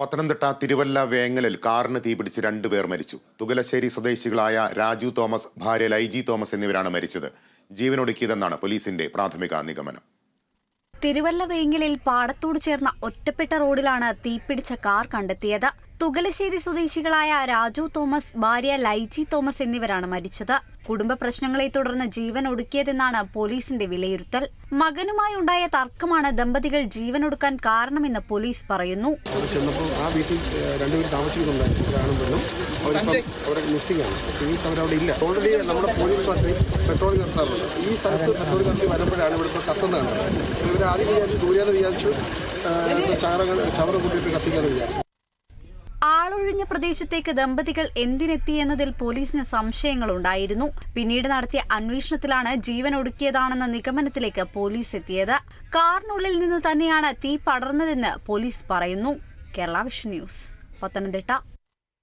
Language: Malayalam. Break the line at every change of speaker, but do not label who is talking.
പത്തനംതിട്ട തിരുവല്ല വേങ്ങലിൽ കാറിന് തീപിടിച്ച് 2 പേർ മരിച്ചു. തുകലശ്ശേരി സ്വദേശികളായ രാജു തോമസ്, ഭാര്യ ലൈജി തോമസ് എന്നിവരാണ് മരിച്ചത്. ജീവനൊടുക്കിയതെന്നാണ് പോലീസിന്റെ പ്രാഥമിക നിഗമനം.
തിരുവല്ല വേങ്ങലിൽ പാടത്തോട് ചേർന്ന ഒറ്റപ്പെട്ട റോഡിലാണ് തീപിടിച്ച കാർ കണ്ടെത്തിയത്. തുകലശ്ശേരി സ്വദേശികളായ രാജു തോമസ്, ഭാര്യ ലൈജി തോമസ് എന്നിവരാണ് മരിച്ചത്. കുടുംബ പ്രശ്നങ്ങളെ തുടർന്ന് ജീവൻ ഒടുക്കിയതെന്നാണ് പോലീസിന്റെ വിലയിരുത്തൽ. മകനുമായി ഉണ്ടായ തർക്കമാണ് ദമ്പതികൾ ജീവനൊടുക്കാൻ കാരണമെന്ന് പോലീസ് പറയുന്നു.
ആ വീട്ടിൽ രണ്ടുപേർ താമസിക്കുന്നുണ്ടായിരുന്നു. ഓൾറെഡി നമ്മുടെ പോലീസ് പാർട്ടി പെട്രോളിംഗ് നടത്താറുണ്ട്. ഈ സ്ഥലത്ത് പെട്രോളിംഗ് നടത്തി വരുമ്പോഴാണ് ഇവിടുത്തെ കത്തുന്നതാണ്. ഇവർ ആദ്യം വിചാരിച്ചു ചവറ കൂട്ടിയിട്ട് കത്തിക്കാന്ന് വിചാരിച്ചു.
ആളൊഴിഞ്ഞ പ്രദേശത്തേക്ക് ദമ്പതികൾ എന്തിനെത്തിയെന്നതിൽ പോലീസിന് സംശയങ്ങളുണ്ടായിരുന്നു. പിന്നീട് നടത്തിയ അന്വേഷണത്തിലാണ് ജീവൻ ഒടുക്കിയതാണെന്ന നിഗമനത്തിലേക്ക് പോലീസ് എത്തിയത്. കാറിനുള്ളിൽ നിന്ന് തന്നെയാണ് തീ പടർന്നതെന്ന് പോലീസ് പറയുന്നു. Kerala vision news, Pathanamthitta.